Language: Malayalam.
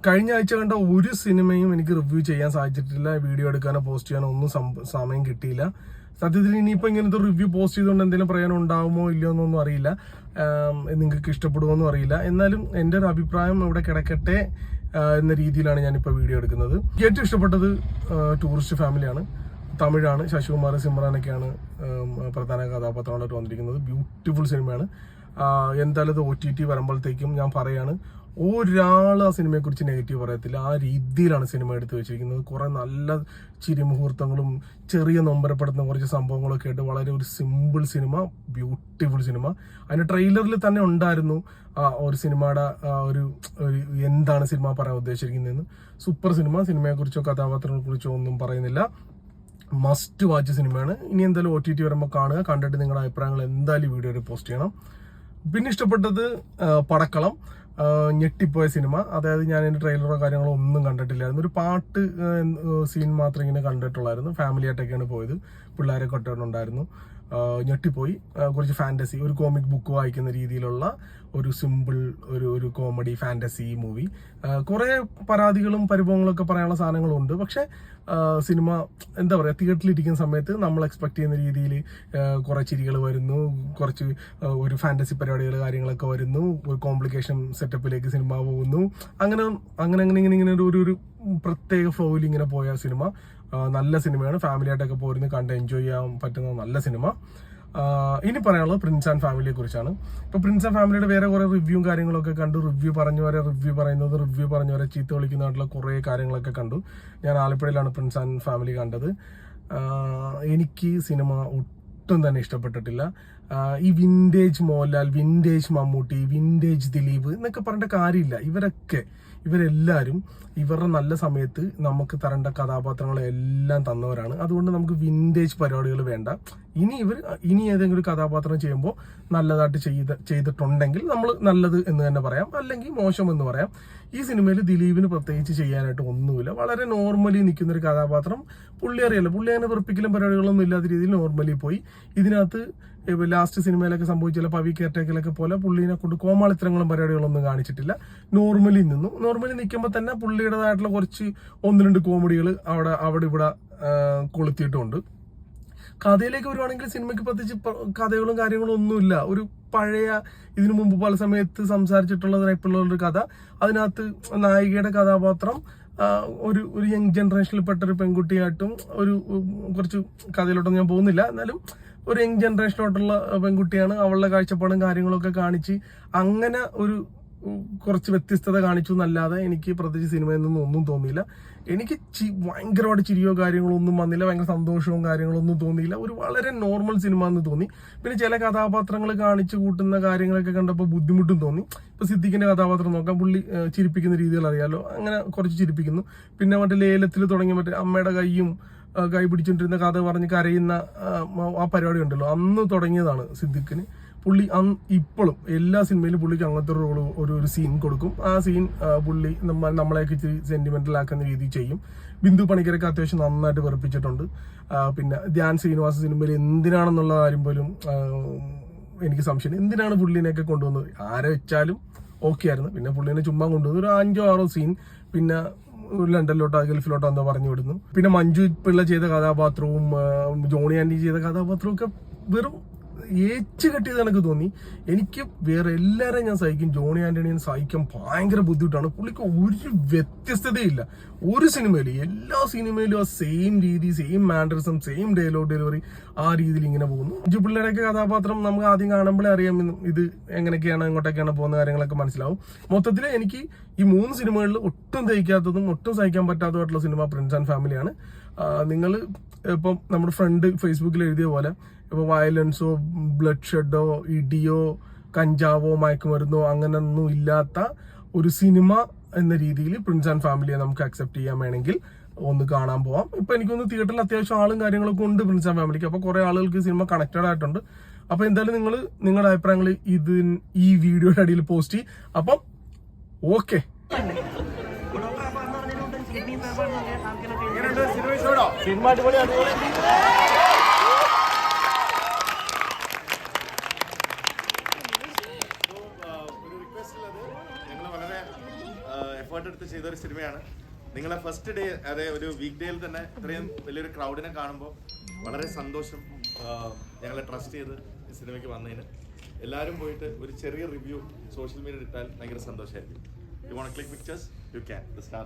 കഴിഞ്ഞ ആഴ്ച കണ്ട ഒരു സിനിമയും എനിക്ക് റിവ്യൂ ചെയ്യാൻ സാധിച്ചിട്ടില്ല. വീഡിയോ എടുക്കാനോ പോസ്റ്റ് ചെയ്യാനോ ഒന്നും സമയം കിട്ടിയില്ല. സത്യത്തിൽ ഇനിയിപ്പോൾ ഇങ്ങനത്തെ റിവ്യൂ പോസ്റ്റ് ചെയ്തുകൊണ്ട് എന്തെങ്കിലും പ്രയോജനം ഉണ്ടാവുമോ ഇല്ലയോ എന്നൊന്നും അറിയില്ല. നിങ്ങൾക്ക് ഇഷ്ടപ്പെടുമോന്നും അറിയില്ല. എന്നാലും എൻ്റെ ഒരു അഭിപ്രായം ഇവിടെ കിടക്കട്ടെ എന്ന രീതിയിലാണ് ഞാനിപ്പോൾ വീഡിയോ എടുക്കുന്നത്. ഏറ്റവും ഇഷ്ടപ്പെട്ടത് ടൂറിസ്റ്റ് ഫാമിലിയാണ്. തമിഴാണ്. ശശികുമാർ, സിമ്രാനൊക്കെയാണ് പ്രധാന കഥാപാത്രങ്ങളായിട്ട് വന്നിരിക്കുന്നത്. ബ്യൂട്ടിഫുൾ സിനിമയാണ്. എന്തായാലും ഇത് OTT വരുമ്പോഴത്തേക്കും ഞാൻ പറയാണ്, ഒരാൾ ആ സിനിമയെക്കുറിച്ച് നെഗറ്റീവ് പറയത്തില്ല. ആ രീതിയിലാണ് സിനിമ എടുത്തു വെച്ചിരിക്കുന്നത്. കുറെ നല്ല ചിരിമുഹൂർത്തങ്ങളും ചെറിയ നൊമ്പരപ്പെടുത്തുന്ന കുറച്ച് സംഭവങ്ങളൊക്കെ ആയിട്ട് വളരെ ഒരു സിമ്പിൾ സിനിമ, ബ്യൂട്ടിഫുൾ സിനിമ. അതിന്റെ ട്രെയിലറിൽ തന്നെ ഉണ്ടായിരുന്നു ഒരു സിനിമയുടെ ഒരു എന്താണ് സിനിമ പറയാൻ ഉദ്ദേശിച്ചിരിക്കുന്നതെന്ന്. Super cinema. സിനിമയെക്കുറിച്ചോ കഥാപാത്രങ്ങളെ കുറിച്ചോ ഒന്നും പറയുന്നില്ല. മസ്റ്റ് വാച്ച് സിനിമയാണ്. ഇനി എന്തായാലും OTT വരുമ്പോൾ കാണുക. കണ്ടിട്ട് നിങ്ങളുടെ അഭിപ്രായങ്ങൾ എന്തായാലും വീഡിയോയിൽ പോസ്റ്റ് ചെയ്യണം. പിന്നെ ഇഷ്ടപ്പെട്ടത് പടക്കളം. ഞെട്ടിപ്പോയ സിനിമ. അതായത് ഞാൻ എൻ്റെ ട്രെയിലറോ കാര്യങ്ങളോ ഒന്നും കണ്ടിട്ടില്ലായിരുന്നു. ഒരു പാട്ട് സീൻ മാത്രം ഇങ്ങനെ കണ്ടിട്ടുള്ളായിരുന്നു. ഫാമിലി ആയിട്ടൊക്കെയാണ് പോയത്. പിള്ളേരെ കൊണ്ടുണ്ടായിരുന്നു. ഞെട്ടിപ്പോയി. കുറച്ച് ഫാൻറ്റസി, ഒരു കോമിക് ബുക്ക് വായിക്കുന്ന രീതിയിലുള്ള ഒരു സിമ്പിൾ ഒരു കോമഡി ഫാൻറ്റസി മൂവി. കുറേ പരാതികളും പരിഭവങ്ങളൊക്കെ പറയാനുള്ള സാധനങ്ങളുണ്ട്. പക്ഷെ സിനിമ എന്താ പറയുക, തിയേറ്ററിലിരിക്കുന്ന സമയത്ത് നമ്മൾ എക്സ്പെക്ട് ചെയ്യുന്ന രീതിയിൽ കുറേ ചിരികൾ വരുന്നു, കുറച്ച് ഒരു ഫാൻറ്റസി പരിപാടികൾ കാര്യങ്ങളൊക്കെ വരുന്നു, ഒരു കോംപ്ലിക്കേഷൻ സെറ്റപ്പിലേക്ക് സിനിമ പോകുന്നു. അങ്ങനെ ഒരു പ്രത്യേക ഫ്ലോയിൽ ഇങ്ങനെ പോയ സിനിമ. നല്ല സിനിമയാണ്. ഫാമിലി ആയിട്ടൊക്കെ പോരുന്ന് കണ്ട് എൻജോയ് ചെയ്യാൻ പറ്റുന്ന നല്ല സിനിമ. ഇനി പറയാനുള്ളത് പ്രിൻസ് ആൻഡ് ഫാമിലിയെ കുറിച്ചാണ്. ഇപ്പൊ പ്രിൻസ് ആൻഡ് ഫാമിലിയുടെ വേറെ കുറെ റിവ്യൂവും കാര്യങ്ങളൊക്കെ കണ്ടു. റിവ്യൂ പറഞ്ഞവരെ ചീത്ത വിളിക്കുന്നതായിട്ടുള്ള കുറെ കാര്യങ്ങളൊക്കെ കണ്ടു. ഞാൻ ആലപ്പുഴയിലാണ് പ്രിൻസ് ആൻഡ് ഫാമിലി കണ്ടത്. എനിക്ക് സിനിമ ഒട്ടും തന്നെ ഇഷ്ടപ്പെട്ടിട്ടില്ല. ഈ vintage Mohanlal, vintage Mammootty, vintage Dileep എന്നൊക്കെ പറഞ്ഞിട്ട് കാര്യമില്ല. ഇവരെല്ലാവരും ഇവരുടെ നല്ല സമയത്ത് നമുക്ക് തരേണ്ട കഥാപാത്രങ്ങളെല്ലാം തന്നവരാണ്. അതുകൊണ്ട് നമുക്ക് വിന്റേജ് പരിപാടികൾ വേണ്ട. ഇനി ഏതെങ്കിലും ഒരു കഥാപാത്രം ചെയ്യുമ്പോൾ നല്ലതായിട്ട് ചെയ്തിട്ടുണ്ടെങ്കിൽ നമ്മൾ നല്ലത് എന്ന് തന്നെ പറയാം, അല്ലെങ്കിൽ മോശം എന്ന് പറയാം. ഈ സിനിമയിൽ ദിലീപിന് പ്രത്യേകിച്ച് ചെയ്യാനായിട്ട് ഒന്നുമില്ല. വളരെ നോർമലി നിൽക്കുന്ന ഒരു കഥാപാത്രം. പുള്ളി അങ്ങനെ വെറുപ്പിക്കലും പരിപാടികളൊന്നും ഇല്ലാത്ത രീതിയിൽ നോർമലി പോയി. ഇതിനകത്ത് ലാസ്റ്റ് സിനിമയിലൊക്കെ സംഭവിച്ചില്ല, പവി കെയർടേക്കലൊക്കെ പോലെ പുള്ളീനെ കൊണ്ട് കോമാളിത്തരങ്ങളും പരിപാടികളൊന്നും കാണിച്ചിട്ടില്ല. നോർമലി നിൽക്കുമ്പോൾ തന്നെ പുള്ളിയുടേതായിട്ടുള്ള കുറച്ച് 1-2 കോമഡികൾ അവിടെ ഇവിടെ കൊളുത്തിയിട്ടുണ്ട്. കഥയിലേക്ക് വരുവാണെങ്കിൽ സിനിമയ്ക്ക് പ്രത്യേകിച്ച് കഥകളും കാര്യങ്ങളും ഒന്നുമില്ല. ഒരു പഴയ ഇതിനു മുമ്പ് പല സമയത്ത് സംസാരിച്ചിട്ടുള്ളതിനായിട്ടുള്ള ഒരു കഥ. അതിനകത്ത് നായികയുടെ കഥാപാത്രം ഒരു യങ് ജനറേഷനിൽപ്പെട്ട ഒരു പെൺകുട്ടിയായിട്ടും കുറച്ച് കഥയിലോട്ടൊന്നും ഞാൻ പോകുന്നില്ല. എന്നാലും ഒരു യങ് ജനറേഷനോട്ടുള്ള പെൺകുട്ടിയാണ്. അവളുടെ കാഴ്ചപ്പാടും കാര്യങ്ങളൊക്കെ കാണിച്ച് അങ്ങനെ കുറച്ച് വ്യത്യസ്തത കാണിച്ചു എന്നല്ലാതെ എനിക്ക് പ്രത്യേകിച്ച് സിനിമയിൽ നിന്നും ഒന്നും തോന്നിയില്ല. എനിക്ക് ഭയങ്കരമായിട്ട് ചിരിയോ കാര്യങ്ങളോ ഒന്നും വന്നില്ല. ഭയങ്കര സന്തോഷവും കാര്യങ്ങളൊന്നും തോന്നിയില്ല. ഒരു വളരെ നോർമൽ സിനിമ എന്ന് തോന്നി. പിന്നെ ചില കഥാപാത്രങ്ങൾ കാണിച്ചു കൂട്ടുന്ന കാര്യങ്ങളൊക്കെ കണ്ടപ്പോൾ ബുദ്ധിമുട്ടും തോന്നി. ഇപ്പൊ സിദ്ദിഖിന്റെ കഥാപാത്രം നോക്കാം, പുള്ളി ചിരിപ്പിക്കുന്ന രീതികൾ അറിയാലോ, അങ്ങനെ കുറച്ച് ചിരിപ്പിക്കുന്നു. പിന്നെ മറ്റേ ലേലത്തിൽ തുടങ്ങിയ മറ്റേ അമ്മയുടെ കൈ പിടിച്ചോണ്ടിരുന്ന കഥ പറഞ്ഞ് കരയുന്ന ആ പരിപാടി ഉണ്ടല്ലോ, അന്ന് തുടങ്ങിയതാണ് സിദ്ദിഖിന്. പുള്ളി ഇപ്പോഴും എല്ലാ സിനിമയിലും പുള്ളിക്ക് അങ്ങനത്തെ ഒരു സീൻ കൊടുക്കും. ആ സീൻ പുള്ളി നമ്മളെയൊക്കെ ഇച്ചിരി സെന്റിമെന്റൽ ആക്കുന്ന രീതിയിൽ ചെയ്യും. ബിന്ദു പണിക്കരൊക്കെ അത്യാവശ്യം നന്നായിട്ട് വെറുപ്പിച്ചിട്ടുണ്ട്. പിന്നെ ധ്യാൻ ശ്രീനിവാസ സിനിമയിൽ എന്തിനാണെന്നുള്ള കാര്യം പോലും എനിക്ക് സംശയം. എന്തിനാണ് പുള്ളിനെയൊക്കെ കൊണ്ടുവന്നത്? ആരെ വെച്ചാലും ഓക്കെ ആയിരുന്നു. പിന്നെ പുള്ളിനെ ചുമ്മാ കൊണ്ടുവന്നു. ഒരു 5-6 സീൻ. പിന്നെ ലണ്ടനിലോട്ടോ ഗൾഫിലോട്ടോ എന്താ പറഞ്ഞു വിടുന്നു. പിന്നെ മഞ്ജു പിള്ള ചെയ്ത കഥാപാത്രവും ജോണി ആന്റി ചെയ്ത കഥാപാത്രവും ഒക്കെ വെറും ഏച്ച് കെട്ടിയത് എനിക്ക് തോന്നി. എനിക്ക് വേറെ എല്ലാവരെയും ഞാൻ സഹിക്കും, ജോണി ആന്റണിയെ സഹിക്കാൻ ഭയങ്കര ബുദ്ധിമുട്ടാണ്. പുള്ളിക്ക് ഒരു വ്യത്യസ്തതയില്ല ഒരു സിനിമയിൽ. എല്ലാ സിനിമയിലും ആ സെയിം രീതി, same mannerism, same dialogue delivery, ആ രീതിയിൽ ഇങ്ങനെ പോകുന്നു. മഞ്ജു പിള്ളയുടെയൊക്കെ കഥാപാത്രം നമുക്ക് ആദ്യം കാണുമ്പോഴേ അറിയാം ഇത് എങ്ങനെയൊക്കെയാണ്, എങ്ങോട്ടൊക്കെയാണ് പോകുന്ന കാര്യങ്ങളൊക്കെ മനസ്സിലാവും. മൊത്തത്തിൽ എനിക്ക് ഈ 3 സിനിമകളിൽ ഒട്ടും ദഹിക്കാത്തതും ഒട്ടും സഹിക്കാൻ പറ്റാത്തതായിട്ടുള്ള സിനിമ പ്രിൻസ് ആൻഡ് ഫാമിലിയാണ്. നിങ്ങൾ ഇപ്പം നമ്മുടെ ഫ്രണ്ട് ഫേസ്ബുക്കിൽ എഴുതിയ പോലെ ഇപ്പോൾ വയലൻസോ ബ്ലഡ് ഷെഡോ ഇടിയോ കഞ്ചാവോ മയക്കുമരുന്നോ അങ്ങനെയൊന്നും ഇല്ലാത്ത ഒരു സിനിമ എന്ന രീതിയിൽ പ്രിൻസ് ആൻഡ് ഫാമിലിയെ നമുക്ക് അക്സെപ്റ്റ് ചെയ്യാൻ വേണമെങ്കിൽ ഒന്ന് കാണാൻ പോവാം. ഇപ്പൊ എനിക്കൊന്ന് തിയേറ്ററിൽ അത്യാവശ്യം ആളും കാര്യങ്ങളൊക്കെ ഉണ്ട് പ്രിൻസ് ആൻഡ് ഫാമിലിക്ക്. അപ്പൊ കുറെ ആളുകൾക്ക് സിനിമ കണക്റ്റഡ് ആയിട്ടുണ്ട്. അപ്പൊ എന്തായാലും നിങ്ങൾ നിങ്ങളുടെ അഭിപ്രായങ്ങൾ ഈ വീഡിയോയുടെ അടിയിൽ പോസ്റ്റ് ചെയ്യും. അപ്പം ഓക്കെ. സിനിമ അടിപൊളി. എഫേർട്ട് എടുത്ത് ചെയ്ത ഒരു സിനിമയാണ്. നിങ്ങളെ ഫസ്റ്റ് ഡേ, അതെ ഒരു വീക്ക് ഡേയിൽ തന്നെ ഇത്രയും വലിയൊരു ക്രൗഡിനെ കാണുമ്പോൾ വളരെ സന്തോഷം. ഞങ്ങളെ ട്രസ്റ്റ് ചെയ്ത് ഈ സിനിമയ്ക്ക് വന്നതിന് എല്ലാവരും പോയിട്ട് ഒരു ചെറിയ റിവ്യൂ സോഷ്യൽ മീഡിയയിൽ ഇട്ടാൽ ഭയങ്കര സന്തോഷമായിരിക്കും. You won't click pictures, you can. The star